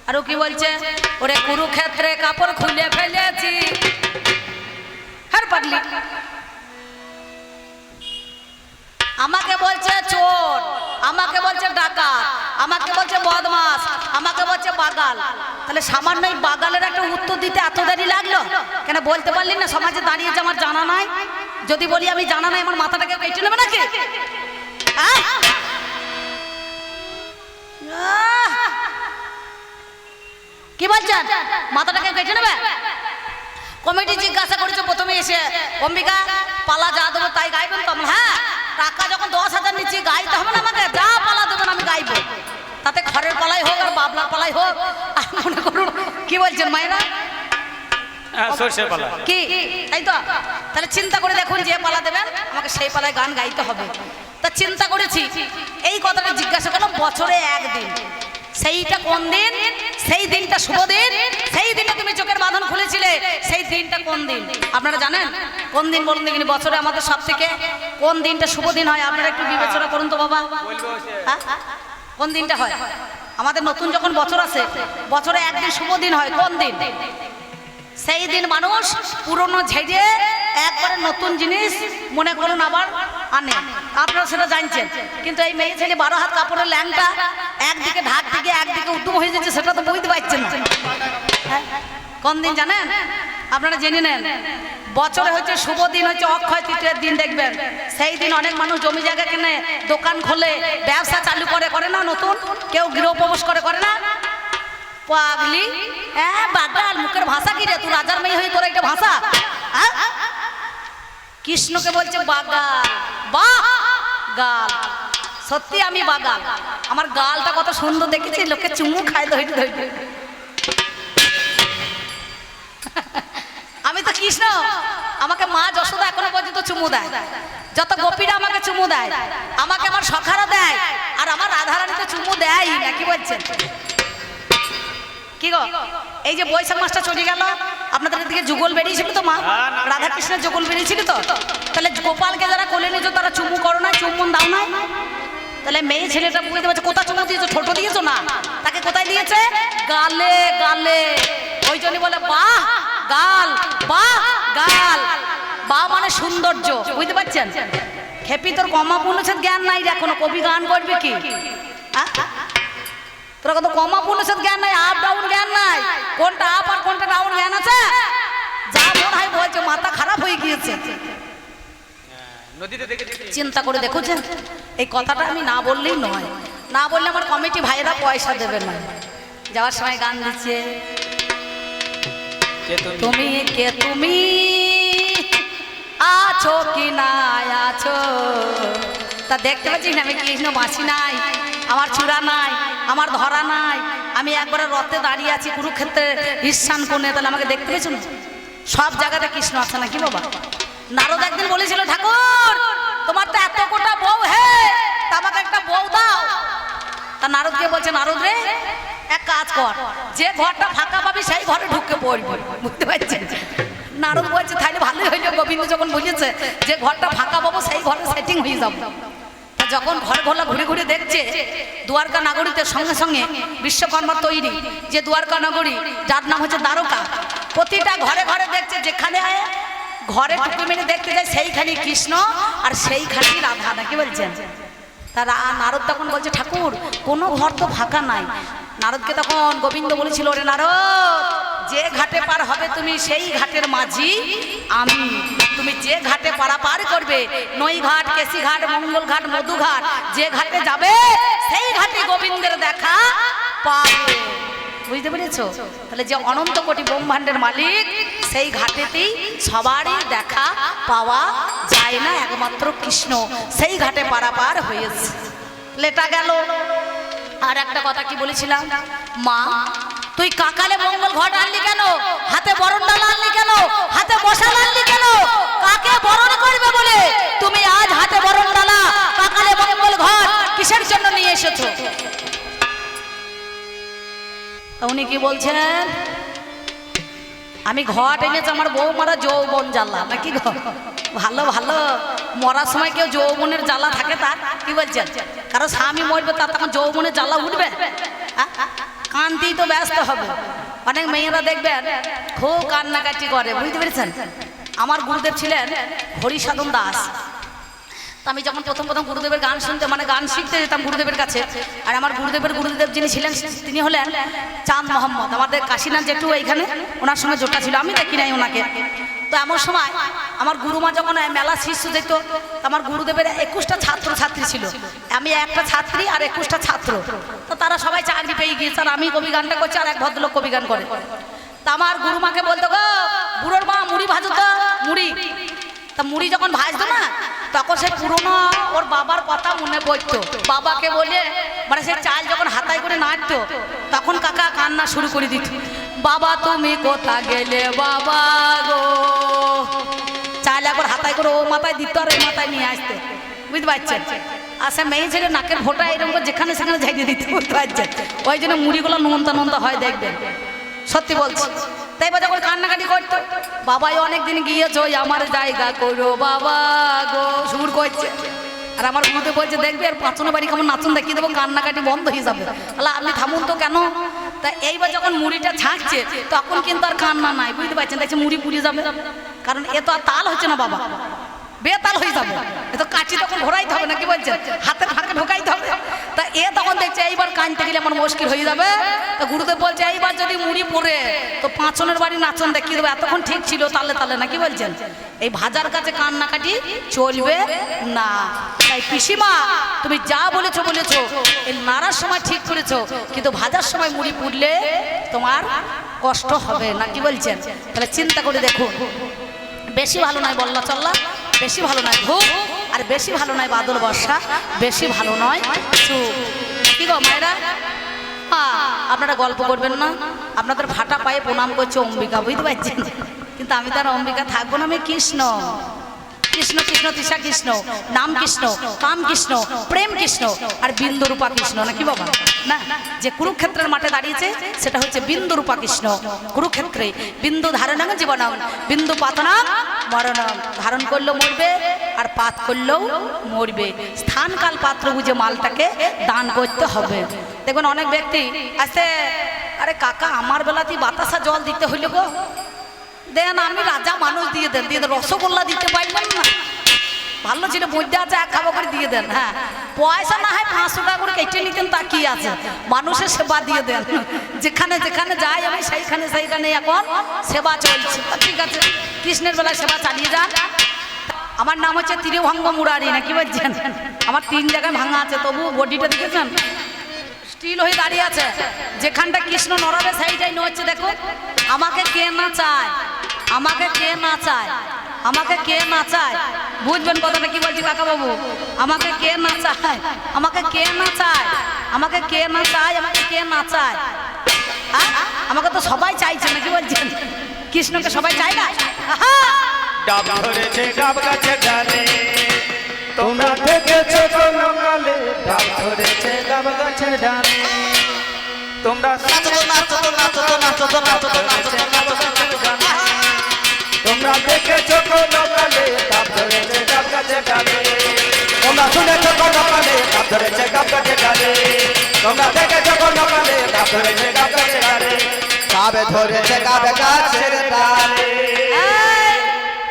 আর কি বলছে, ওরে কুরুক্ষেত্রে কাপড় খুলে ফেলেছি। হ্যাঁ পাগলি, আমাকে বলছে চোর, আমাকে বলছে ডাকাত, আমাকে বলছে বদমাস, আমাকে বলছে বাগাল। তাহলে সামান্য এই বাগালের একটা উত্তর দিতে এত দেরি লাগলো কেন? বলতে পারলি না সমাজে দাঁড়িয়েছে আমার জানা নাই? যদি বলি আমি জানা নাই, আমার মাথাটাকে কেটে নেবে নাকি? কি বলছেন, মাথাটাকে কেটে নেবে? কমিটি জিজ্ঞাসা করেছে প্রথমে এসে, অম্বিকা পালা যা দেবো তাই গাইবেন তো? হ্যাঁ, টাকা যখন 10,000 নিচ্ছি গাইতে হবে না আমাকে? যা পালা দেবেন আমি গাইবো, তাতে খড়ের পালাই হোক আর বাবলার পালাই হোক। আর মনে করুন, কি বলছেন মায়েরা, সরষের পালা কি তাই তো? তাহলে চিন্তা করে দেখুন, যে পালা দেবেন আমাকে সেই পালায় গান গাইতে হবে। তা চিন্তা করেছি, এই কথাটা জিজ্ঞাসা করলাম, বছরে একদিন, সেইটা কোন দিন? সেই দিনটা শুভ দিন, সেই দিনে তুমি চোখের বাঁধন খুলেছিলে, সেই দিনটা কোন দিন আপনারা জানেন? কোন দিন বলুন দেখিনি? বছরে আমাদের সব থেকে কোন দিনটা শুভ দিন হয় আপনারা একটু বিবেচনা করুন তো বাবা। হ্যাঁ, কোন দিনটা হয়? আমাদের নতুন যখন বছর আসে, বছরে একদিন শুভ দিন হয়। কোন দিন? সেই দিন মানুষ পুরনো ঝেড়ে একবারে নতুন জিনিস মনে করুন আবার আনে। আপনারা সেটা জানছেন, কিন্তু এই মেয়ে ছেলে 12 হাত কাপড়ের ল্যাংটা একদিকে ঢাক দিকে একদিকে উদ্যম হয়ে যাচ্ছে, সেটা তো বুঝতে পারছেন না। কোন দিন জানেন? আপনারা জেনে নেন। বছরে হচ্ছে শুভ দিন হচ্ছে অক্ষয় তৃতীয়ার দিন। দেখবেন সেই দিন অনেক মানুষ জমি জায়গা কিনে দোকান খোলে, ব্যবসা চালু করে, করে না? নতুন কেউ গৃহপ্রবেশ করে, করে না? পাগলি, হ্যাঁ বাগাল, মুখের ভাষা কি রে? তুই রাজার মেয়ে হয়ে তোর একটা ভাষা? কৃষ্ণকে বলছে বাগাল, বাগাল। সত্যি আমি বাগাল, আমার গালটা কত সুন্দর দেখেছি, লোকে চুমু খায় ধরে ধরে। আমি তো কৃষ্ণ, আমাকে মা যশোদা এখনো পর্যন্ত চুমু দেয়, যত গোপীরা আমাকে চুমু দেয়, আমাকে আমার সখারা দেয়, আর আমার রাধারানী তো চুমু দেয় না। কি বলছেন? কি গো, এই যে বৈশাখ মাসটা চলে গেল, আপনাদের দিকে যুগল বেরিয়েছিল তো? মা রাধা কৃষ্ণের যুগল বেরিয়েছিল তো? তাহলে গোপালকে যারা কোলে নিয়েছো তারা চুমু করো না, চুম্বন দাও না? তাহলে মেয়ে ছেলেটা বুঝতে পারছে কোথা চুমু দিয়েছো? ছোট দিয়েছো না, তাকে কোথায় দিয়েছে? গালে, গালে। ওই জন্য বলে বাহ গাল, বাহ গাল। বা মানে সৌন্দর্য, বুঝতে পারছেন? খেপি তোর কমা পুনছেদ জ্ঞান নাই রে এখনো, কবি গান করবে কি? তোরা কত কমা পুনছেদ জ্ঞান নাই, আপ ডাউন জ্ঞান নাই, কোনটা আপ আর কোনটা ডাউন জ্ঞান আছে? যা মনে হয় বলছে, মাথা খারাপ হয়ে গিয়েছে। চিন্তা করে দেখুছেন, এই কথাটা আমি না বললেই নয়, না বললে আমার কমিটি ভাইয়েরা পয়সা দেবে না। যাওয়ার সময় গান দিচ্ছে, তুমি কে, তুমি আছো কি না আছো? তা দেখতে পাচ্ছি না আমি কৃষ্ণ বাঁশি নাই, আমার চূড়া নাই, আমার ধরা নাই, আমি একবারে রথে দাঁড়িয়ে আছি কুরুক্ষেত্রে ঈশান কোণে। তাহলে আমাকে দেখতে পেয়েছো না? সব জায়গাতে কৃষ্ণ আছে নাকি বাবা? নারদ একদিন বলেছিল, ঠাকুর তোমার তো এত কোটা বউ, হে তা আমাকে একটা বউ দাও। তা নারদকে বলছে, নারদ রে এক কাজ কর, যে ঘরটা ফাঁকা পাবি সেই ঘরে ঢুকে পড়বি। বুঝতে পারছেন? নারদ বলছে তাহলে ভালোই হইলো, গোবিন্দ যখন বুঝেছে যে ঘরটা ফাঁকা পাবো সেই ঘরে সেটিং হয়ে যাবো। যখন ঘর ঘোলা ঘুরে ঘুরে দেখছে দ্বারকা নগরীতে সঙ্গে সঙ্গে বিশ্বকর্মা তৈরি যে দ্বারকা নগরী, যার নাম হচ্ছে দ্বারকা, প্রতিটা ঘরে ঘরে দেখছে, যেখানে ঘরে টুকু মেরে দেখতে যায় সেইখানে কৃষ্ণ আর সেইখানেই রাধা। নাকি বলছেন? তারা নারদ তখন বলছে, ঠাকুর কোনো ঘর তো ফাঁকা নাই। নারদকে তখন গোবিন্দ বলেছিল, ওরে নারদ, যে ঘাটে পার হবে তুমি সেই ঘাটের মাঝি আমি। তুমি যে ঘাটে পারাপার করবে, নই ঘাট, কেসি ঘাট, মঙ্গল ঘাট, মধু ঘাট, যে ঘাটে যাবে সেই ঘাটে গোবিন্দের দেখা পাবে। বুঝতে পেরেছো? তাহলে যে অনন্ত কোটি ব্রহ্মাণ্ডের মালিক, সেই ঘাটেতেই সবারই দেখা পাওয়া যায় না, একমাত্র কৃষ্ণ সেই ঘাটে পারাপার হয়েছে। লেটা গেল। আর একটা কথা কি বলেছিলাম, মা তুই কাকালে মঙ্গল ঘট আনলি কেন? হাতে বরণ ডালা আনলি কেন? হাতে মশাল আনলি কেন? কাকে বরণ করবে বলে তুমি আজ হাতে বরণ ডালা কাকালে মঙ্গল ঘট কিসের জন্য নিয়ে এসেছো? উনি কি বলছেন, আমি ঘট এনেছি আমার বউ মারা যৌবন জ্বালা। নাকি ভালো ভালো, মরার সময় কেউ যৌবনের জ্বালা থাকে তার? কি বলছেন? কারো স্বামী মরবে তার তখন যৌবনের জ্বালা উঠবে? কান্তি তো ব্যস্ত হবে। অনেক মেয়েরা দেখবেন খুব কান্নাকাটি করে, বুঝতে পেরেছেন? আমার গুরুদেব ছিলেন হরিসাধন দাস। তো আমি যখন প্রথম প্রথম গুরুদেবের গান শুনতে মানে গান শিখতে যেতাম গুরুদেবের কাছে, আর আমার গুরুদেব যিনি ছিলেন তিনি হলেন চাঁদ মোহাম্মদ, আমাদের কাশীনাথ জেঠু এইখানে, ওনার সঙ্গে জোটা ছিল, আমি দেখি নাই ওনাকে। তো এমন সময় আমার গুরুমা যখন মেলা শিষ্য যেত, আমার গুরুদেবের 21টা ছাত্র ছাত্রী ছিল, আমি একটা ছাত্রী আর 21টা ছাত্র। তো তারা সবাই চাকরি পেয়ে গিয়েছে, আর আমি কবি গানটা করছি আর এক ভদ্রলোক কবি গান করে। তা আমার গুরুমাকে বলতো, গো বুড়োর মা মুড়ি ভাজো তো মুড়ি। তা মুড়ি যখন ভাজতো না, তখন সে পুরোনো ওর বাবার কথা মনে পড়তো। বাবাকে বলে মানে সে চাল যখন হাতায় করে নাড়তো, তখন কাকা কান্না শুরু করে দিত, বাবা তুমি কোথা গেলে বাবা গো। চাল একবার হাতায় করে ও মাথায় দিত আর এই মাথায় নিয়ে আসতো, বুঝতে পারছেন? আর সে মেয়ে ছেলে নাকের ফোঁটা এরকম করে যেখানে সেখানে ঝাইয়ে দিতে, বুঝতে পারছেন? ওই জন্য মুড়িগুলো নোনতা নোনতা হয়, দেখবেন, সত্যি বলছি। তাই বা যখন কান্নাকাটি করতো, বাবাই অনেকদিন গিয়েছো আমার জায়গা করো বাবা গো, সুর করছে। আর আমার গুরুদেব বলছে, দেখবে আর পাঁচনের বাড়ি কেমন নাচন দেখিয়ে দেবো, কান্নাকাটি বন্ধ হয়ে যাবে। তাহলে আপনি থামুন তো কেন? তা এইবার যখন মুড়িটা ছাঁকছে, তখন কিন্তু আর কান্না নাই, বুঝতে পারছেন? দেখছি মুড়ি পুড়ে যাবে, কারণ এ তো আর তাল হচ্ছে না বাবা, বেতাল হয়ে যাবে। এ তো কাঠি তখন ঘোরাইতে হবে, নাকি বলছেন? হাতের ফাঁকে ঢোকাইতে হবে। তা এ তখন দেখছে এইবার কানতে গেলে আমার মুশকিল হয়ে যাবে। তা গুরুদেব বলছে, এইবার যদি মুড়ি পড়ে তো পাঁচনের বাড়ি নাচন দেখিয়ে দেবে। এতক্ষণ ঠিক ছিল তালে তালে, নাকি বলছেন? এই ভাজার কাছে কান্নাকাটি চলবে না। তাই পিসিমা তুমি যা বলেছো বলেছো, এই নাড়ার সময় ঠিক করেছো, কিন্তু ভাজার সময় মুড়ি পুড়লে তোমার কষ্ট হবে, নাকি বলছেন? তাহলে চিন্তা করে দেখুন, বেশি ভালো নয় বল্লা চল্লা, বেশি ভালো নয় ধূপ, আর বেশি ভালো নয় বাদল বর্ষা, বেশি ভালো নয় চুপ। কি গো মায়েরা, আপনারা গল্প করবেন না? আপনাদের ফাটা পায়ে প্রণাম করছে অম্বিকা, বুঝতে পারছেন? কিন্তু আমি তার অম্বিকা থাকবো না, আমি কৃষ্ণ। কৃষ্ণ কৃষ্ণ তৃষা কৃষ্ণ, নাম কৃষ্ণ, কাম কৃষ্ণ, প্রেম কৃষ্ণ, আর বিন্দু রূপা কৃষ্ণ, নাকি বাবা? না, যে কুরুক্ষেত্রের মাঠে দাঁড়িয়েছে সেটা হচ্ছে বিন্দু রূপা কৃষ্ণ। কুরুক্ষেত্রে বিন্দু ধারণাং জীবনং, বিন্দু পাতনাং মরণং। ধারণ করলেও মরবে, আর পাত করলেও মরবে। স্থান কাল পাত্র বুঝে মালটাকে দান করতে হবে। দেখবেন অনেক ব্যক্তি আসতে, আরে কাকা আমার বেলাতেই বাতাসা জল দিতে হইলে গো, দেন আমি রাজা মানুষ, দিয়ে দেন, দিয়ে দেন। রসগোল্লা দিতে পারবেন না, ভালো ছিল মধ্যে আছে, এক খাবো করে দিয়ে দেন। হ্যাঁ, পয়সা না হয় 500 টাকা করে কেটে নিতেন, তা কি আছে, মানুষের সেবা দিয়ে দেন। যেখানে যেখানে যাই আমি সেইখানে এখন সেবা চলছে। ঠিক আছে, কৃষ্ণের বেলায় সেবা চালিয়ে যান। আমার নাম হচ্ছে ত্রিভঙ্গ মুরারি, নাকি বলছেন? আমার 3 জায়গায় ভাঙা আছে, তবু বডিটা দেখেছেন স্টিল হয়ে দাঁড়িয়ে আছে। যেখানটা কৃষ্ণ নড়াবে সেইটাই নড়ছে। দেখো, আমাকে কে না চায়, আমাকে কে না চায়, আমাকে কে না চায়, বুঝবেন কথাটা কি বলছি কাকা বাবু? আমাকে কে না চায়, আমাকে কে না চায়, আমাকে কে না চায়, আমাকে কে না চায়? আমাকে তো সবাই চাইছে, নাকি বলছেন? কৃষ্ণকে সবাই চায় না? ডাব ধরেছে ডাব গাছে ডালে, তোমরা দেখেছো কোন কালে? ডাব ধরেছে ডাব গাছে ডালে, তোমরা নাচো তো নাচো তো নাচো তো নাচো তো নাচো তো নাচো তো নাচো তো নাচো তো। তোমরা দেখেছো কোন কালে? ডাব ধরেছে ডাব গাছে ডালে, তোমরা শুনেছো কোন কালে? ডাব ধরেছে ডাব গাছে ডালে, তোমরা দেখেছো কোন কালে? ডাব ধরেছে ডাব গাছে ডালে, কাবে ধরেছে কাবে গাছের ডালে।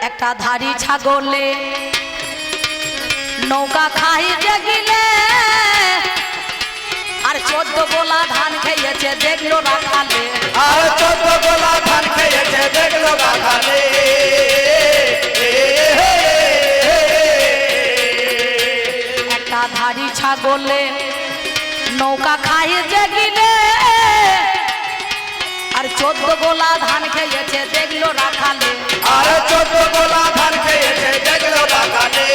একটা ধাড়ি ছাগলে নৌকা খাইতে গেলে, আর 14 গোলা ধান খেয়েছে দেখলো রাখালে, আর 14 গোলা ধান খেয়েছে দেখলো রাখালে। একটা ধাড়ি ছাগলে নৌকা খাইতে গেলে, আর 14 গোলা ধান খেয়েছে দেখলো রাখালে, আর 14 গোলা ধান খেয়েছে দেখলো রাখালে।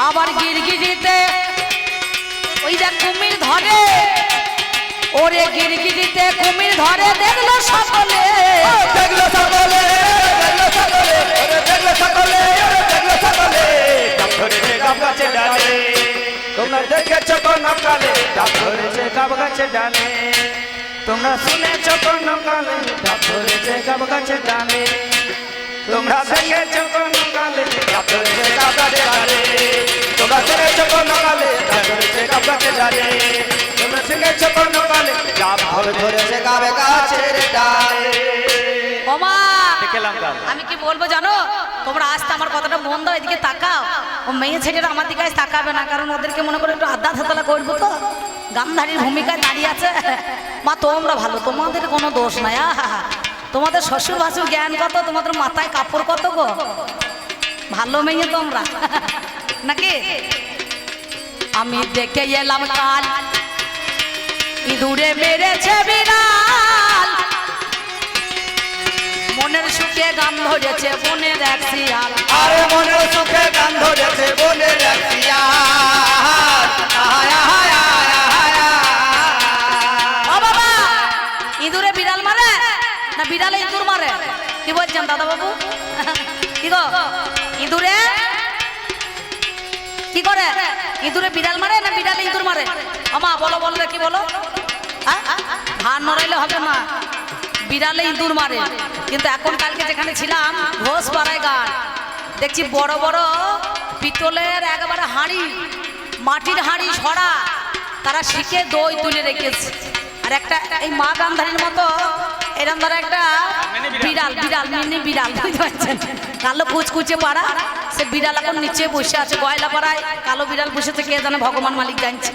আবার গিরগিরিতে ওই যে কুমির ধরে, ওরে গিরগিরিতে কুমির ধরে দেখলো সকলে, দেখলো সকলে, দেখলো সকলে, দেখলো সকলে, দেখলো সকলে। ডাব ধরেছে ডাব গাছে ডালে, তোমরা দেখেছো কোন কালে? ডাব ধরেছে ডাব গাছে ডালে, তোমরা শুনেছো কোন কালে? ডাব ধরেছে ডাব গাছে ডালে, তোমরা দেখেছো কোন কালে ডাব ধরেছে ডাব গাছে ডালে তোমরা শুনেছো কোন কালে ডাব ধরেছে ডাব গাছে ডালে তোমরা শুনেছো কোন কালে ডাব ধরেছে গাবে গাছের ডালে ওমা দেখলাম কাল আমি কি বলবো জানো, তোমরা আসতে আমার কথাটা মন দাও, এদিকে তাকাও। ও মেয়ে ছেলেরা আমার দিকে আজ তাকাবে না, কারণ ওদেরকে মনে করে একটু আড্ডা থাতলা করবো তো, গান্ধারীর ভূমিকায় দাঁড়িয়ে আছে। মা তোমরা ভালো, তোমাদের কোনো দোষ নাই। আহা, তোমাদের শ্বশুর ভাসুর জ্ঞান কত, তোমাদের মাথায় কাপড় কত গো, ভালো মেয়ে তোমরা নাকি। আমি দেখে এলাম কাল ইঁদুরে মেরেছে বিড়াল, মনের সুখে গান ধরেছে বনের এক শিয়াল। আরে মনের সুখে গান ধরেছে বনের এক শিয়াল। আয় আয় আয় আয় ও বাবা, ইঁদুরে বিড়াল মারে না বিড়ালে ইঁদুর মারে? কি বলছেন দাদা বাবু? কি গো, ইঁদুরে কি করে? ইঁদুরে বিড়াল মারে না বিড়ালে ইঁদুর মারে? আমা বলো বলো কি বলো? ধান নড়াইলে হবে না, বিড়ালে ইঁদুর মারে। কিন্তু এখন কালকে যেখানে ছিলাম ঘোষ পাড়ায় গান দেখছি বড় বড় পিতলের একেবারে হাঁড়ি, মাটির হাঁড়ি ছড়া, তারা শিখে দই তুলে রেখেছে। আর একটা এই মা গান্ধারীর মতো এরম ধরো একটা বিড়াল, বিড়াল মিনি বিড়াল, বুঝতে পারছেন, কালো কুচকুচে পাড়া, সে বিড়াল এখন নিচে বসে আছে গয়লা পাড়ায়। কালো বিড়াল বসেছে কে জানে, ভগবান মালিক জানছে।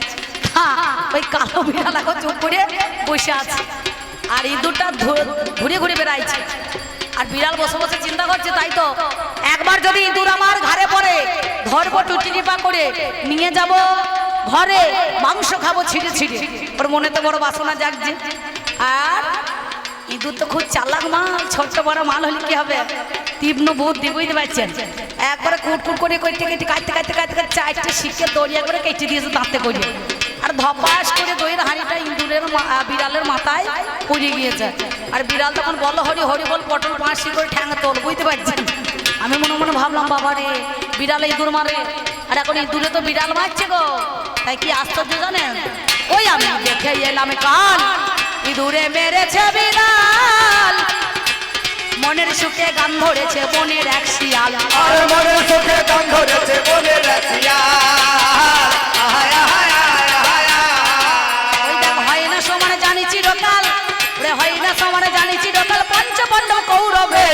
হ্যাঁ, ওই কালো বিড়াল এখন চুপ করে বসে আছে, আর ইঁদুরটা ঘুরে ঘুরে বেড়াইছে। আর বিড়াল বসে বসে চিন্তা করছে, তাই তো একবার যদি ইঁদুর আমার ঘাড়ে পড়ে, ধরবো টুটি টিপা করে নিয়ে যাব ঘরে, মাংস খাবো ছিঁড়ে ছিঁড়ে। ওর মনে তো বড় বাসনা জাগছে। আর ইঁদুর তো খুব চালাক মাল, ছোট্ট বড় মাল হলে কি হবে, তীক্ষ্ণ বুদ্ধি, বুঝতে পারছেন। একবারে কুটকুট করে কেটে কেটে কাটতে কাটতে কাটতে কাটতে চারটে শিখে দড়িয়া করে কেটে দিয়েছে দাঁতে করে। আর ধপাস করে দইয়ের হাঁড়িটা ইঁদুরের বিড়ালের মাথায় পড়ে গিয়েছে। আর বিড়াল তখন বলো হরি হরি বল, পটল পাঁচি করে ঠ্যাং তোল, বুঝতে পারছেন। আমি মনে মনে ভাবলাম বাবা রে, বিড়ালে ইঁদুর মারে, আর এখন ইঁদুরে তো বিড়াল মারছে গো। তাই কি আশ্চর্য জানেন, ওই আমি দেখে এলাম কাল ইঁদুরে মেরেছে বিড়াল, মনের সুখে গান ধরেছে বনের এক শিয়াল। আরে মনের সুখে গান ধরেছে বনের এক শিয়াল। আয় আয় আয় আয় ওই দেখ হয় না সমানে জানি চিরকাল, ওরে হয় না সমানে জানি চিরকাল, পঞ্চপাণ্ডব কৌরবে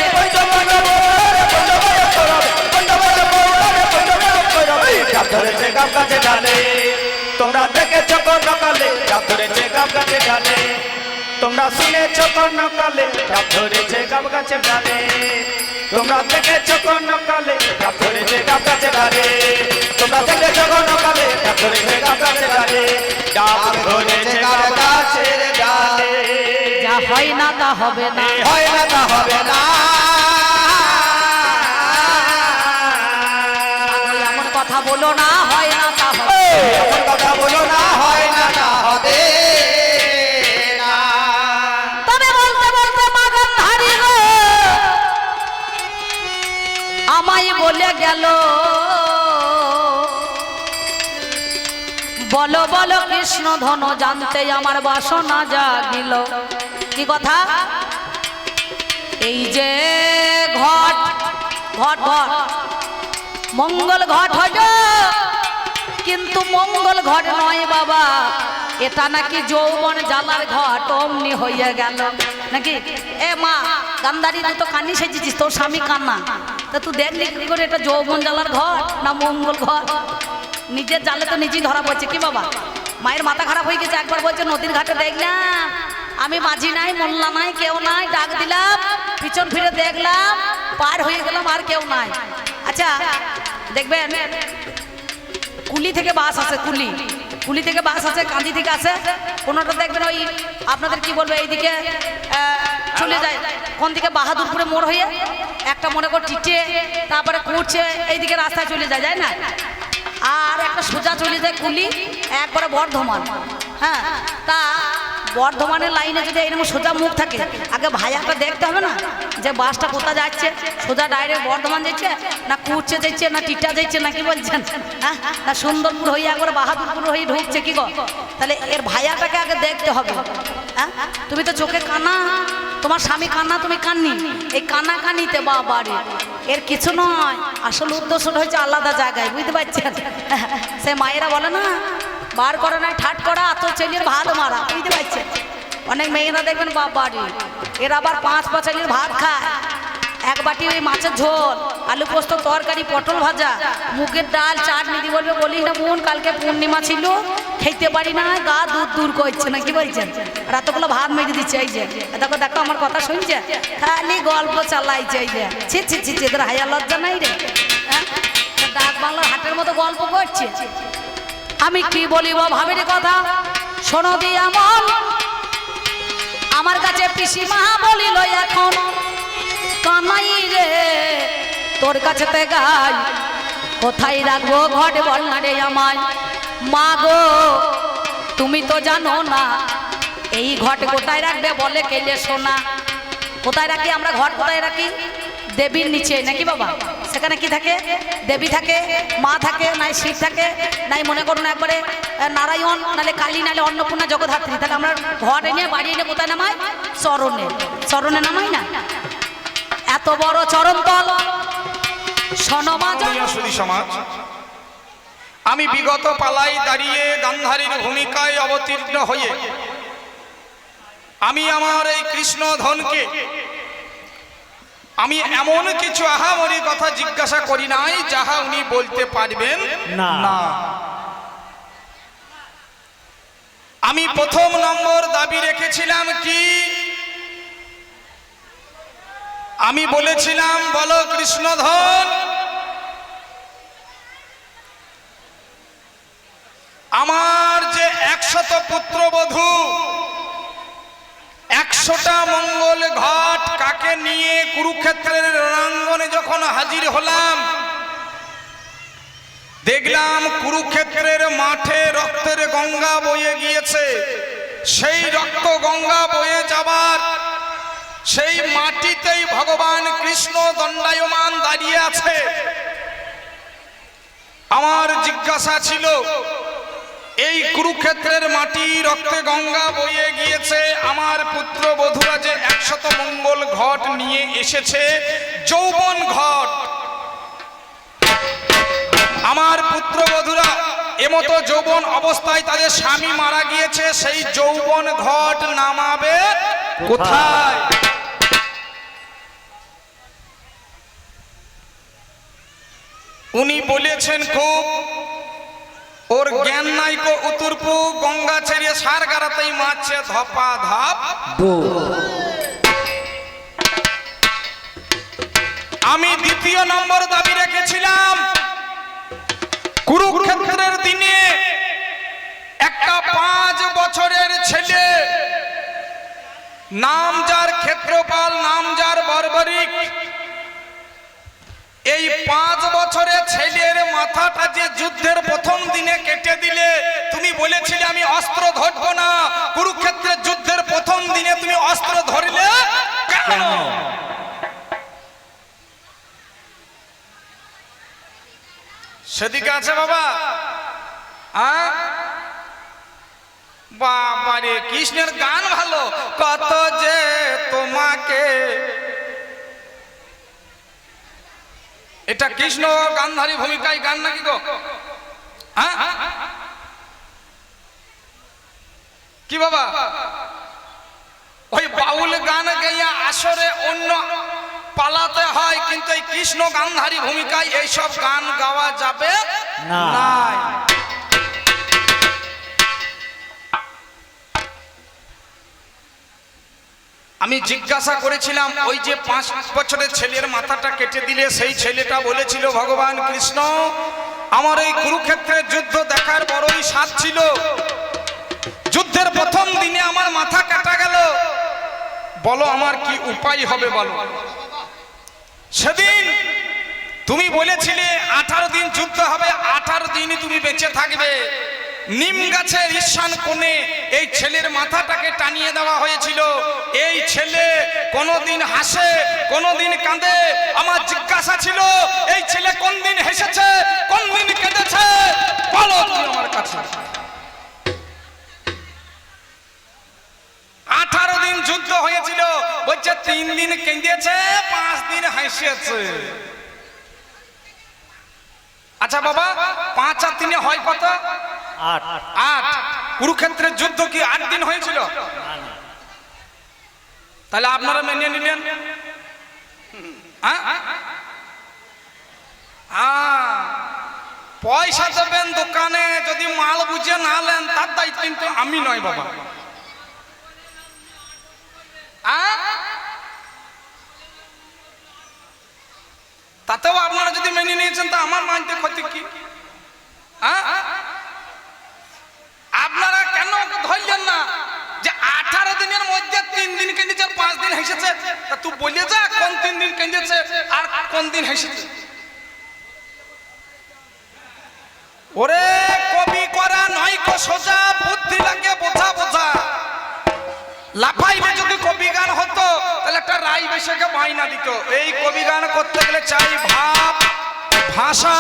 ডাব ধরেছে গাব গাছে ডালে, তোমরা দেখেছো কোন কালে ডাব ধরেছে গাব গাছে ডালে, তোমরা শুনেছো কোন কালে ডাব ধরেছে গাব গাছে ডালে, তোমরা দেখেছো কোন কালে ডাব ধরেছে গাব গাছে ডালে, তোমরা দেখেছো কোন কালে ডাব ধরেছে গাব গাছে ডালে, ডাব ধরেছে গাব গাছের ডালে। যা হয় না তা হবে না, হয় না তা হবে না, ওই এমন কথা বলো না, হয় না তা হবে। এমন কথা বলো না, হয় না তা হবে না। তবে বলতে বলতে মা গান্ধারী গো আমায় বলে গেল, বলো বলো কৃষ্ণ ধন জানতে আমার বাসনা জাগিল। কি কথা? এই যে ঘট ঘট ঘট মঙ্গল ঘট হজ, কিন্তু মঙ্গল ঘট নয় বাবা, এটা নাকি যৌবন জ্বালার ঘট, অমনি হইয়া গেল নাকি। এ মা গান্ধারী, তুই তো কান্নি সেজেছিস, তোর স্বামী কান্না, তা তুই দেখলি কি করে এটা যৌবন জ্বালার ঘট না মঙ্গল ঘট? নিজের জালে তো নিজেই ধরা পড়ছে। কি বাবা, মায়ের মাথা খারাপ হয়ে গেছে। একবার বলছে নদীর ঘাটে দেখলাম আমি মাঝি নাই, মোল্লা নাই, কেউ নাই, ডাক দিলাম, পিছন ফিরে দেখলাম, পার হয়ে গেলাম, আর কেউ নাই। আচ্ছা দেখবেন কুলি থেকে বাস আছে, কুলি কুলি থেকে বাস আছে, কাঁদি থেকে আসে, কোনোটা দেখবেন ওই আপনাদের কি বলবো এইদিকে চলে যায়, কোন দিকে বাহাদুরপুরে মোড় হয়ে একটা মনে কর টিটে, তারপরে কুড়ছে, এইদিকে রাস্তায় চলে যায়, যায় না। আর একটা সোজা চলে যায় কুলি একবারে বর্ধমান। হ্যাঁ, তা বর্ধমানের লাইনে যদি এরকম সোজা মুখ থাকে, আগে ভাইয়াটা দেখতে হবে না যে বাসটা কোথায় যাচ্ছে, সোজা ডাইরেক্ট বর্ধমান যাচ্ছে না কুচে যাচ্ছে না টিটা যাচ্ছে না, কি বলছেন? হ্যাঁ, না সুন্দরপুর হয়ে একবার বাহাদুরপুর হয়ে ঢুকছে কি গো? তাহলে এর ভাইয়াটাকে আগে দেখতে হবে। হ্যাঁ, তুমি তো চোখে কানা, তোমার স্বামী কান্না, তুমি কান্নি, এই কানা কানিতে বাবারে এর কিছু নয়, আসল উদ্দেশ্যটা হচ্ছে আলাদা জায়গায়, বুঝতে পারছেন? সে মায়েরা বলে না বার করে নাই ঠাট করা তো ছেলের ভাত মারা, বুঝতে পারছেন? অনেক মেয়েরা দেখবেন বাবারে এরা আবার 5 পাঁচালির ভাত খায়, এক বাটি ওই মাছের ঝোল, আলু পোস্ত তরকারি, পটল ভাজা, মুগের ডাল, চাটনি দিয়ে বলবে বলি না বোন কালকে পূর্ণিমা ছিল খেতে পারি না, গা দুধ দূর করছে না, কি বলছেন? আর এতগুলো ভাত মেরে দিচ্ছে, এই যে দেখো দেখো আমার কথা শুনছে, খালি গল্প চালাইছে, এই যে ছি ছি ছি ছি, এদের হায়া লজ্জা নাই রে। হ্যাঁ, ডাক বাংলার হাটের মতো গল্প করছে। আমি কি বলিব ভাবের কথা শোনো দি আমার কাছে পিসিমা বলিল এখন কানাই রে তোর কাছে তে গাই কোথায় রাখবো ঘট বল না রে আমায়, মা গো তুমি তো জানো না এই ঘট কোথায় রাখবে বলে কেলে শোনা। কোথায় রাখি আমরা ঘট, কোথায় রাখি? দেবীর নিচে নাকি বাবা? সেখানে কি থাকে? দেবী থাকে, মা থাকে, নাই শিব থাকে, নাই মনে করুন একবারে নারায়ণ, নালে কালী, নালে অন্নপূর্ণা, জগদ্ধাত্রী। তাহলে আমরা ঘর এনে বাড়ি এনে কোথায় নামাই? চরণে, চরণে নামাই না? এত বড় চরণতল সমাজ, আমি বিগত পালাই দাঁড়িয়ে গান্ধারীর ভূমিকায় অবতীর্ণ হয়ে আমি আমার এই কৃষ্ণ ধনকে আমি এমন কিছু আহামরি কথা জিজ্ঞাসা করি নাই যাহা উনি বলতে পারবেন না। আমি প্রথম নম্বর দাবি রেখেছিলাম কি, আমি বলেছিলাম বলো কৃষ্ণধন আমার যে 100 পুত্রবধূ 100টা মঙ্গল ঘট কাকে নিয়ে কুরুক্ষেত্রের রণাঙ্গনে যখন হাজির হলাম, দেখলাম কুরুক্ষেত্রের মাঠে রক্তের গঙ্গা বয়ে গিয়েছে। সেই রক্ত গঙ্গা বয়ে যাবার সেই মাটিতেই ভগবান কৃষ্ণ দণ্ডায়মান দাঁড়িয়ে আছে। আমার জিজ্ঞাসা ছিল এই কুরুক্ষেত্রের মাটি রক্তে গঙ্গা বয়ে গিয়েছে, আমার পুত্র বধূরা যে 100 মঙ্গল ঘট নিয়ে এসেছে, যৌবন ঘট, আমার পুত্র বধূরা এমতো যৌবন অবস্থায় তাদের স্বামী মারা গিয়েছে, সেই যৌবন ঘট নামাবে কোথায়? উনি বলেছেন খুব, ওর জ্ঞান নাই কো উতুরপু গঙ্গা ছেড়ে সার গাড়াতেই মারছে ধপা ধাপ। আমি দ্বিতীয় নম্বর দাবি রেখেছিলাম কুরুক্ষেত্রের দিনে একটা 5 বছরের ছেলে, নাম যার ক্ষেত্রপাল, নাম যার বর্বরিক, এই 5 বছরের ছেলের মাথাটা যে যুদ্ধের প্রথম দিনে কেটে দিলে, তুমি বলেছিলে আমি অস্ত্র ধরবো না, কুরুক্ষেত্রের যুদ্ধের প্রথম দিনে তুমি অস্ত্র ধরলে কেন? সেদিকে আছে বাবা। বাবারে কৃষ্ণের গান ভালো, কত যে তোমাকে, এটা কৃষ্ণ গান্ধারী ভূমিকায় গান নাকি গো? কি বাবা? ওই বাউল গান গাইয়া আসরে অন্য পালাতে হয়, কিন্তু এই কৃষ্ণ গান্ধারী ভূমিকায় এইসব গান গাওয়া যাবে না। আমি জিজ্ঞাসা করেছিলাম ওই যে 5 বছরের ছেলের মাথাটা কেটে দিলে, সেই ছেলেটা বলেছিল ভগবান কৃষ্ণ আমার এই কুরুক্ষেত্রের যুদ্ধ দেখার বড়ই স্বাদ ছিল, যুদ্ধের প্রথম দিনে আমার মাথা কাটা গেল, বলো আমার কি উপায় হবে বলো। সেদিন তুমি বলেছিলে 18 দিন যুদ্ধ হবে, 18 দিনই তুমি বেঁচে থাকবে, নিম গাছের ঈশান কোণে এই ছেলের মাথাটাকে টানিয়ে দেওয়া হয়েছিল। এই ছেলে কোনদিন হাসে কোনদিন কাঁদে। আমার জিজ্ঞাসা ছিল এই ছেলে কোন দিন হেসেছে কোন দিন কেঁদেছে বলো তুমি আমার কাছে। 18 দিন যুদ্ধ হয়েছিল, বলছে 3 দিন কেঁদেছে 5 দিন হেসেছে। আচ্ছা বাবা, 5 আর 3 হয় কত? 8। কুরুক্ষেত্রের যুদ্ধ কি 8 দিন হয়েছিল? তাহলে আপনারা মেনে নিলেন? পয়সা দেবেন দোকানে, যদি মাল বুঝে না নেন তার দায়িত্ব কিন্তু আমি নয় বাবা। তাতেও আপনারা যদি মেনে নিয়েছেন তা আমার মানতে ক্ষতি কি? আপনারা কেন ধরলেন না যে 18 দিনের মধ্যে 3 দিন কেঁদেছে 5 দিন হেসেছে? তা তুই বলে যা কোন 3 দিন কেঁদেছে আর কোন দিন হেসেছে। ওরে কবি করা নয় কো সোজা, বুদ্ধি লাগে বোঝা বোঝা। লাফাইলে যদি কবি গান হতো তাহলে একটা রাই বেশকে বাইনা দিত। এই কবি গান করতে গেলে চাই ভাব, ভাষা,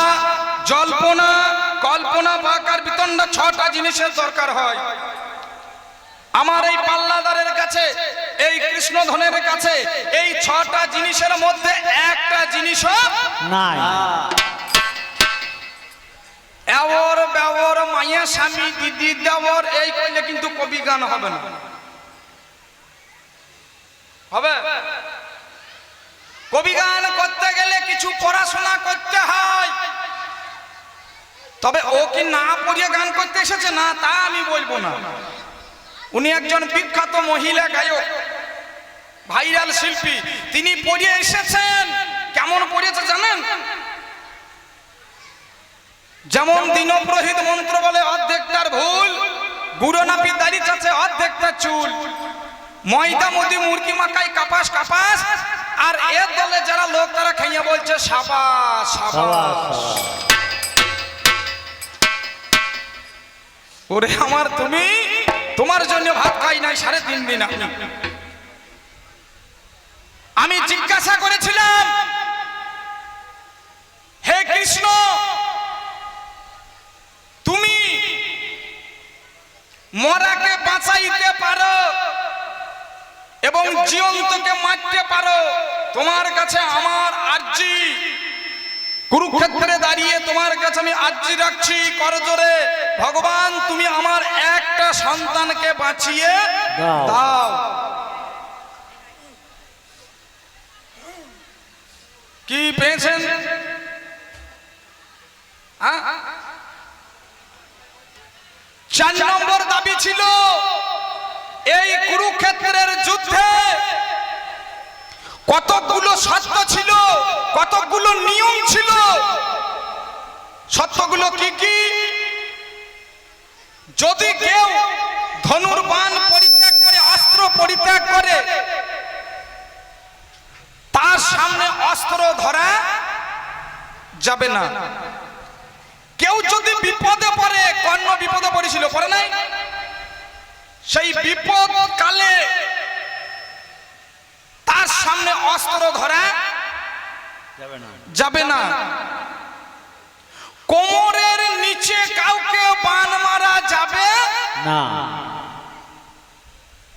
জল্পনা, কল্পনা, বাকার বিতণ্ডা, 6টা জিনিসের দরকার হয়। আমার এই পাল্লাদারের কাছে, এই কৃষ্ণধনের কাছে এই 6টা জিনিসের মধ্যে একটা জিনিসও নাই। এওর বেওর মাইয়া স্বামী দিদি দেওর এই করলে কিন্তু কবি গান হবে না। হবে? কবি গান করতে গেলে কিছু পড়াশোনা করতে হয়। তবে ও কি না পড়িয়ে গান করতে এসেছে না তা আমি বলবো না। উনি একজন বিখ্যাত মহিলা গায়ক, ভাইরাল শিল্পী। তিনি পড়িয়ে এসেছেন। কেমন পড়িয়েছে জানেন? যেমন দিনপ্রহিত মন্ত্র বলে অর্ধেকটার ভুল, গুঁড়ো নাপি দাড়ি চাচ্ছে অর্ধেকটার চুল, ময়দা মুদি মুরগি মাখাই কাপাস কাপাস, আর এর দলে যারা লোক তারা খাইয়া বলছে সাবাস সাবাস। ওরে আমার তুমি, তোমার জন্য ভাত খাই নাই 3.5 দিন। আমি জিজ্ঞাসা করেছিলাম, হে কৃষ্ণ, তুমি মরাকে বাঁচাইতে পারো এবং জীবন্তকে মারতে পারো। তোমার কাছে আমার আরজি, কুরুক্ষেত্রে দাঁড়িয়ে তোমার কাছে আমি আরজি রাখছি করজোরে, ভগবান তুমি আমার একটা সন্তানকে বাঁচিয়ে দাও। কি পেয়েছেন? 4 নম্বর দাবি ছিল এই কুরুক্ষেত্রের যুদ্ধে কতগুলো শর্ত ছিল, কতগুলো নিয়ম ছিল। শর্তগুলো কি কি? যদি কেউ ধনুর্বাণ পরিত্যাগ করে, অস্ত্র পরিত্যাগ করে, তার সামনে অস্ত্র ধরা যাবে না। কেউ যদি বিপদে পড়ে, কর্ণ বিপদে পড়েছিল, পড়ে নাই? সেই বিপদ কালে তার সামনে অস্ত্র ধরা যাবে না। কোমরের নিচে কাউকে বান মারা যাবে না।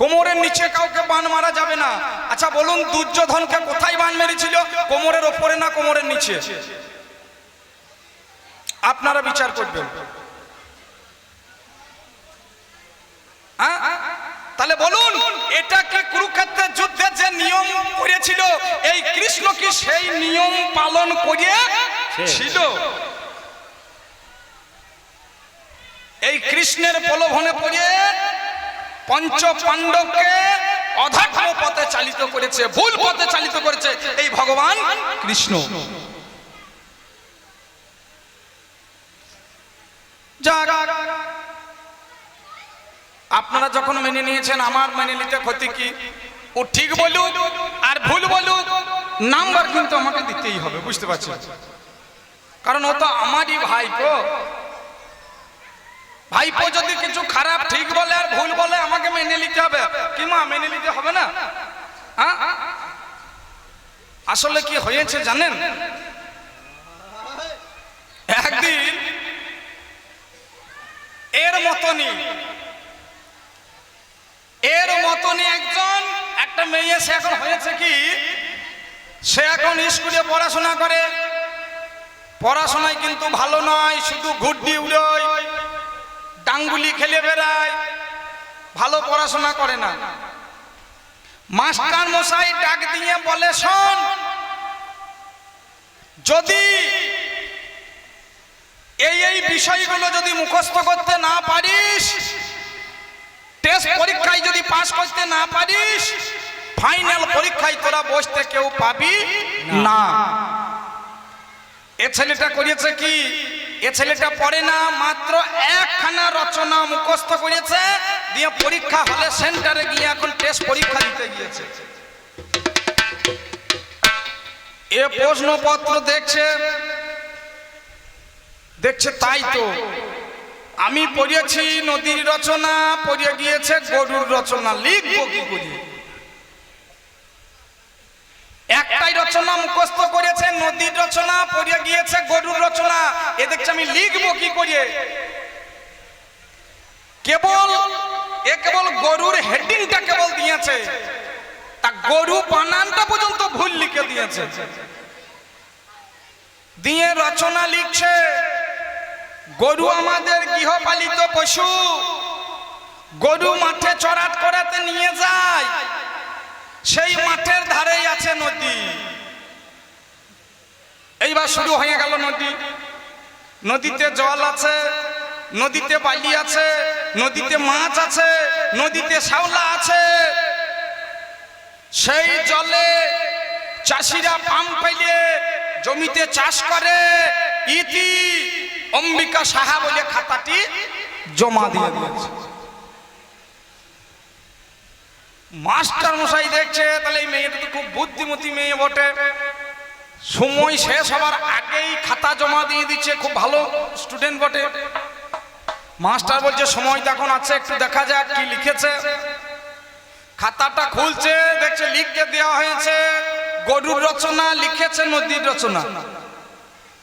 কোমরের নিচে কাউকে বান মারা যাবে না। আচ্ছা বলুন, দুর্যোধনকে কোথায় বান মেরেছিল? কোমরের ওপরে না কোমরের নিচে? আপনারা বিচার করবেন। তাহলে বলুন, এটা কি কুরুক্ষেত্রের যুদ্ধে যে নিয়ম করেছিল এই কৃষ্ণ কি সেই নিয়ম পালন করেছিল? এই কৃষ্ণের প্রলোভনে পড়ে পঞ্চ পাণ্ডবকে অধর্ম পথে চালিত করেছে, ভুল পথে চালিত করেছে এই ভগবান কৃষ্ণ। আপনারা যখন মেনে নিয়েছেন, আমার মেনে নিতে ক্ষতি কি? ও ঠিক বলুক আর ভুল বলুক, নাম্বার কিন্তু আমাকে দিতেই হবে, বুঝতে পারছেন? কারণ ও তো আমারই ভাই। তো ভাই ভাইপো যদি কিছু খারাপ ঠিক বলে আর ভুল বলে আমাকে মেনে নিতে হবে কি মা, মেনে নিতে হবে না? হ্যাঁ, আসলে কি হয়েছে জানেন, একদিন এর মতনই একজন একটা মেয়ে, সে এখন হয়েছে কি, সে এখন স্কুলে পড়াশোনা করে, পড়াশোনায় কিন্তু ভালো নয়, শুধু ঘুড্ডি উড়োয়, ডাঙ্গুলি খেলে বেড়ায়, ভালো পড়াশোনা করে না। মাস্টার মশাই ডাক দিয়ে বলে, শোন, যদি এই বিষয়গুলো যদি মুখস্থ করতে না পারিস, টেস্ট পরীক্ষায় যদি পাস করতে না পারিস, ফাইনাল পরীক্ষায় তোরা বসতে কেউ পাবি না। এ ছেলেটা করেছে কি, এ ছেলেটা পড়ে না, মাত্র একখানা রচনা মুখস্থ করেছে, দিয়ে পরীক্ষা হলে সেন্টারে গিয়ে এখন টেস্ট পরীক্ষা দিতে গিয়েছে। এ প্রশ্নপত্র দেখছে তাই তো আমি পড়েছি নদীর রচনা, পড়ে গিয়েছে গরুর রচনা, লিখবো কি করি? একটাই রচনা মুখস্থ করেছে নদীর রচনা, পড়ে গিয়েছে গরুর রচনা, এ দেখছে আমি লিখবো কি করে? কেবল গরুর হেডিংটা কেবল দিয়েছে, তা গরু বানানটা পর্যন্ত ভুল লিখে দিয়েছে, দিয়ে রচনা লিখছে, গরু আমাদের গৃহপালিত পশু, গরু মাঠে চড়াত করাতে নিয়ে যায়, সেই মাঠের ধারেই আছে নদী। এইবার শুরু হয়ে গেল নদী, নদীতে জল আছে, নদীতে বালি আছে, নদীতে মাছ আছে, নদীতে শ্যাওলা আছে, সেই জলে চাষিরা পাম্প ফেলে জমিতে চাষ করে। ইতি অম্বিকা সাহা বলে খাতাটি জমা দিয়ে দিয়েছে। মাস্টার মশাই দেখছে, তাহলে এই মেয়েটা তো খুব বুদ্ধিমতী মেয়ে বটে, সময় শেষ হবার আগেই খাতা জমা দিয়ে দিচ্ছে, খুব ভালো স্টুডেন্ট বটে। মাস্টার বলছে সময় তখন আছে, একটু দেখা যাক কি লিখেছে। খাতাটা খুলছে, দেখছে লিখতে দেওয়া হয়েছে গরুর রচনা, লিখেছে নদীর রচনা,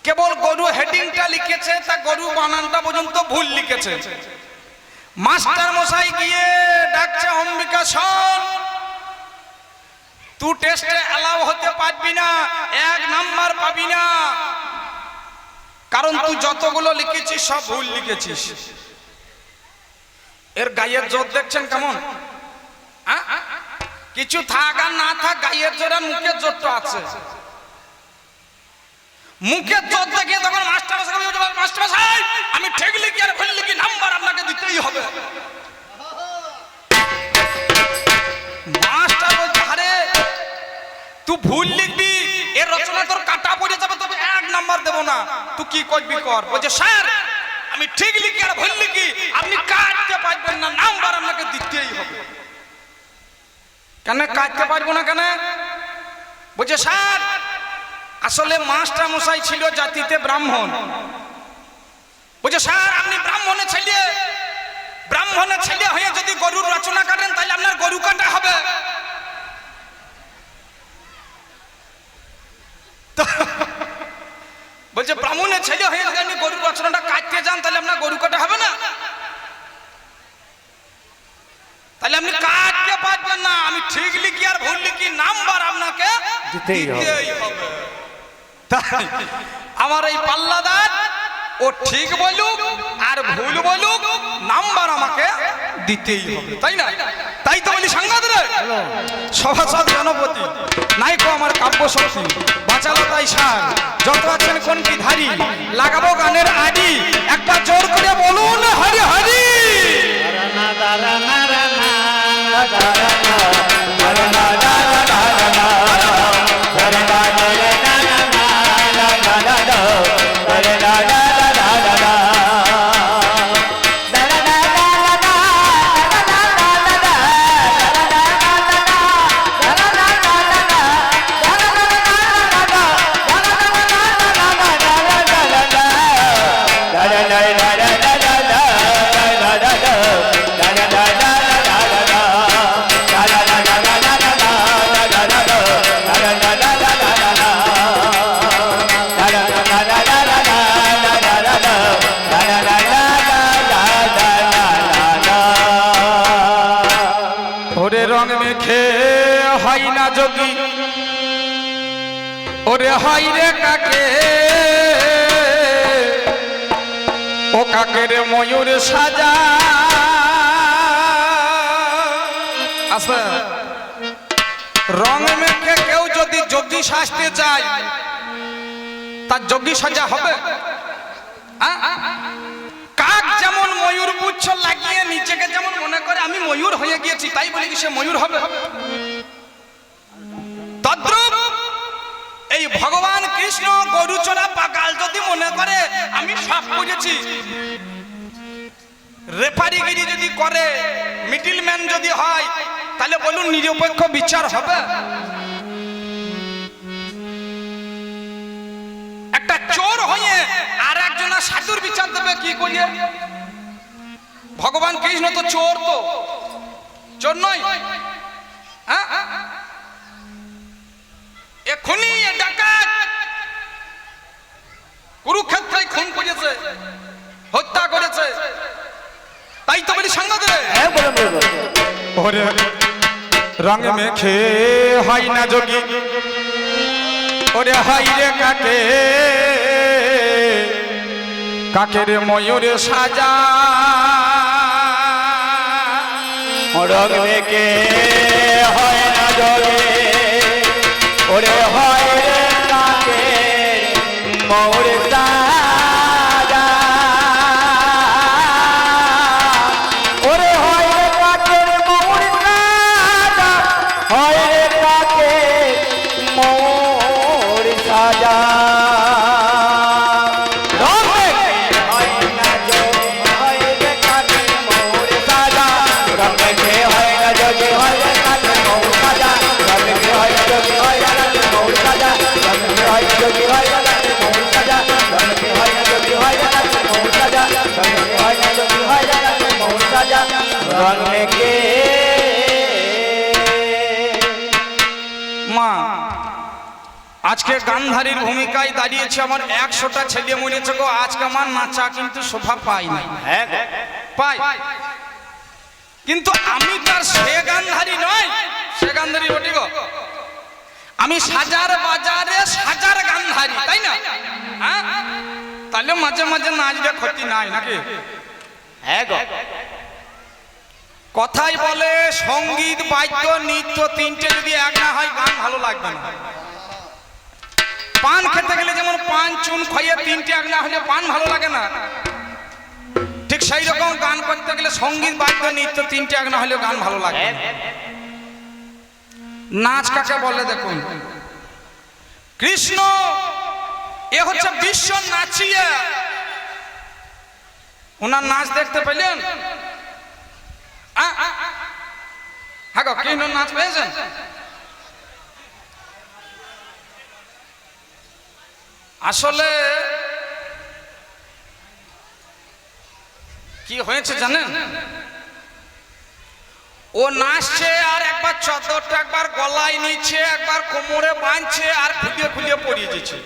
কেবল গরু হেডিংটা লিখেছে, তা গরু বানানটা পর্যন্ত ভুল লিখেছে। মাস্টার মশাই গিয়ে ডাকছে, অম্বিকা শোন, তুই টেস্টে অ্যালাউ হতে পারবি না, 1 নাম্বার পাবি না, কারণ তুই যতগুলো লিখেছিস সব ভুল লিখেছিস। এর গায়ের জোর দেখছেন কেমন? কিছু থাক আর না থাক, গায়ের জোর আর মুখের জোরটা আছে। মুখের জোর দেখে তখন মাস্টার মশাই, আমি ঠিক লিখি আর ভুল লিখি, নাম্বার আপনাকে দিতেই হবে। মাস্টার বলছে, আরে তুই ভুল লিখবি, এর রচনা তোর কাটা পড়ে যাবে, তবে 1 নাম্বার দেবো না, তুই কি করবি কর। বলছে, স্যার আমি ঠিক লিখি আর ভুল লিখি, আপনি কাটতে পারবেন না, নাম্বার আপনাকে দিতেই হবে। কেন কাটতে পারবো না কেন? বলছে, স্যার আসলে মাস্টার মশাই ছিল জাতিতে ব্রাহ্মণ। বলছে, স্যার আপনি ব্রাহ্মণের ছেলে হয়ে যদি গরুর রচনা কাটেন, তাহলে আপনার গরু কাটা হবে। বলছে, ব্রাহ্মণের ছেলে হয়ে যদি আপনি গরুর রচনাটা কাটতে যান, তাহলে আপনার গরু কাটা হবে না, তাহলে আপনি কাটতে পারবেন না। আমি ঠিক লিখি আর ভুল লিখি, নাম্বার আপনাকে দিতেই হবে। আমার এই পাল্লাদার, ও ঠিক বলুক আর ভুল বলুক, নাম্বার আমাকে দিতেই হবে, তাই না? তাই তো বলি, সাংবাদিক সভাসদ জনপতি নাইকো আমার কাব্য শক্তি, বাঁচালো তাই সার, যত আছেন কোন কি ধারি, লাগাবো গানের আডি, একটা জোর করে বলুন হরি হরি। মেখে হয় না যোগী ওরে হাই রে কাকে ও কাকে রে ময়ূর সাজা আছে রং মেখে কেউ যদি যোগী সাজতে চায় তার যোগী সাজা হবে কাক যেমন ময়ূর পুচ্ছ লাগিয়ে নিজেকে যেমন মনে করে আমি ময়ূর হয়ে গিয়েছি তাই বলি কি সে ময়ূর হবে তদ্রূপ এই ভগবান কৃষ্ণ গরুচরা পাগাল যদি মনে করে আমি সব করেছি রেফারিগিরি যদি করে মিডলম্যান যদি হয় তাহলে বলুন নিরপেক্ষ বিচার হবে একটা চোর হয়ে আর একজনা সাধুর বিচার দেবে কি করিয়ে ভগবান কৃষ্ণ তো চোর নয় হ্যাঁ এখনই ডাকাত কুরুক্ষেত্রে খুন করেছে হত্যা করেছে তাই তো বলি সঙ্গ দেবে ওরে রঙ মেখে হয় না যোগী ওরে হাই রে কাকে কাকের ময়ূর সাজা রং মেখে হয় না যোগী ওরে হয় রে কাকে ময়ূর সাজা ওরে হয় রে কাকের ময়ূর সাজা হয় রে কাকে ময়ূর সাজা মা আজকে গান্ধারীর ভূমিকায় দাঁড়িয়েছে আমার 100টা ছেলে মরেছে গো আজকে আমার নাচা কিন্তু শোভা পাই না পাই কিন্তু আমি তার সে গান্ধারী নয় সে গান্ধারী বটি গো আমি সাজার বাজারে সাজার গান্ধারী তাই না তাহলে মাঝে মাঝে নাচলে ক্ষতি নাই নাকি হ্যাঁ গো কথাই বলে সঙ্গীত বাদ্য নৃত্য তিনটে যদি এক না হয় গান ভালো লাগবে না পান খেতে গেলে যেমন পান চুন খাইয়ে তিনটে এক না হলে পান ভালো লাগে না ঠিক সেই রকম গান করতে গেলে সঙ্গীত বাদ্য নৃত্য তিনটে এক না হলে গান ভালো লাগে নাচ কাকে বলে দেখুন কৃষ্ণ এ হচ্ছে বিশ্ব নাচিয়ে ওনার নাচ দেখতে পেলেন হ্যাঁ গো কৃষ্ণ নাচ পেয়েছেন আসলে কি হয়েছে জানেন ও নাচছে আর একবার চাদরটা একবার গলায় নিচ্ছে একবার কোমরে বাঁধছে আর খুলে খুলে পড়িয়ে দিচ্ছে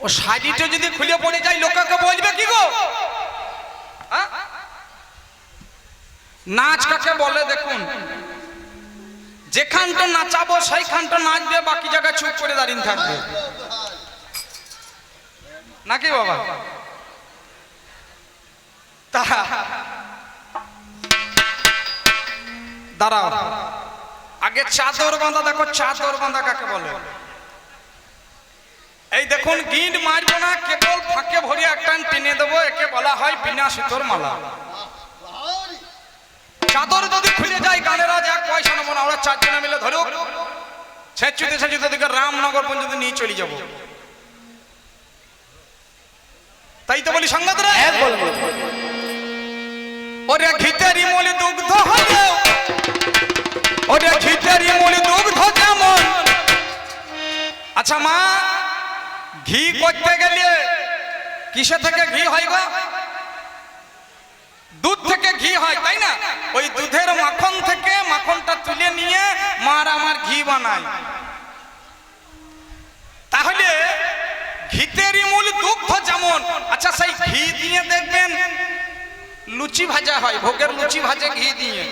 ও শাড়িটা যদি খুলে পড়ে যায় লোককে বলবে কি গো নাচ কাকে বলে দেখুন যেখানটা নাচাবো সেইখানটা নাচবে বাকি জায়গায় চুপ করে দাঁড়িয়ে থাকবে নাকি বাবা দাঁড়াও আগে চাদর বাঁধা দেখো চাদর বাঁধা কাকে বলে এই দেখুন গিঁট মারবো না কেবল ফাঁকে ভরে একটা টেনে দেবো একে বলা হয় বিনা সুতোর মালা চাদর যদি খুলে যায় গানেরা যাক পয়সা নেবো না ওরা চারজনে মিলে ধরুক ছেঁচুতে ছেঁচুতে দিকে রামনগর পর্যন্ত নিয়ে চলে যাবো তাই তো বলি সংগতরা ওরে ঘিতেরি মলি দুগ্ধ হলো ওরে ঘিতেরি মলি দুগ্ধ যেমন আচ্ছা মা ঘি করতে গেলে কিসে থেকে ঘি হয় গো দুধ থেকে ঘি হয় তাই না ওই দুধের মাখন থেকে মাখনটা তুলে নিয়ে মার আমার ঘি বানায় তাহলে ঘিতেরি মূল দুগ্ধ যেমন আচ্ছা সেই ঘি দিয়ে দেখবেন লুচি ভাজা হয় ভোগের লুচি ভাজে ঘি দিয়ে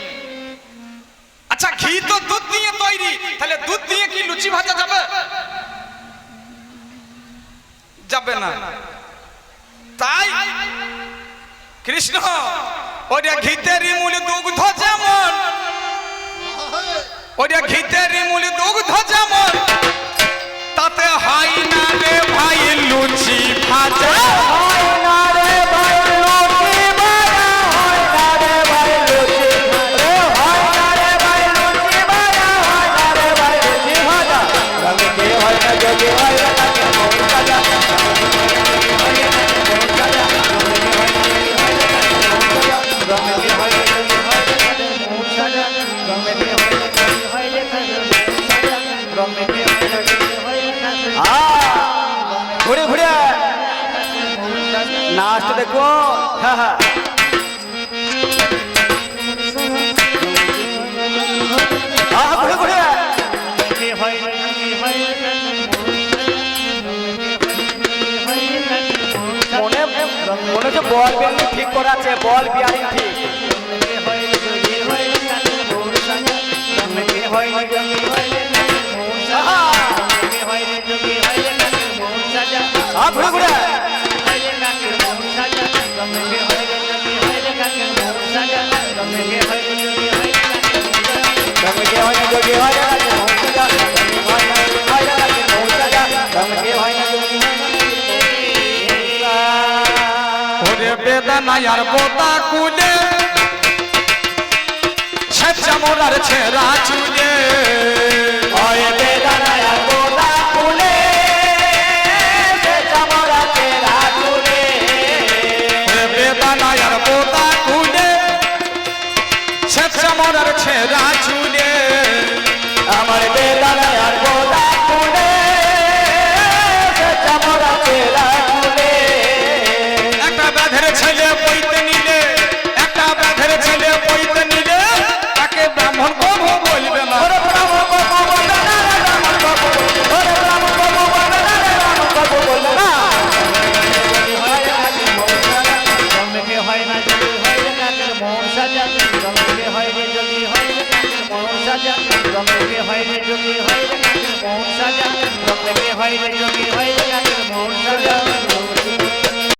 আচ্ছা ঘি ঘি তো দুধ দিয়ে তৈরি, তাহলে দুধ দিয়ে কি লুচি ভাজা যাবে? যাবে না। তাই কৃষ্ণ ওটা ঘিতেরি মূল দুগ্ধ যেমন, ওটা ঘিতেরি মূল দুগ্ধ যেমন, তাতে হয় না রে ভাই লুচি ভাজা। ঘুরে ঘুরে নাচটা দেখো। হ্যাঁ হ্যাঁ ঘুরে ঘুরে মনে মনে হচ্ছে বল বিয়ারিং ঠিক করা আছে, বল বিয়ারিং ঠিক। ঘুরে ঘুরে বেদনায়ার বোতা কুলে ছেঁচা মোরার ছেঁড়া চুলে, বেদনায়ার বোতা কুলে ছেঁচা মোরা ছেঁড়া চুলে, বেদনায়ার বোতা কুলে ছেঁচা মোরার ছেঁড়া চুলে, আমার বেদনায়ার বোতা কুলে ছেঁচা মোরা ছেঁড়া চুলে। একটা ব্যাধের ছেলে বইতে নিলে, একটা ব্যাধের ছেলে বইতে নিলে তাকে ব্রাহ্মণ কবু বলবে না।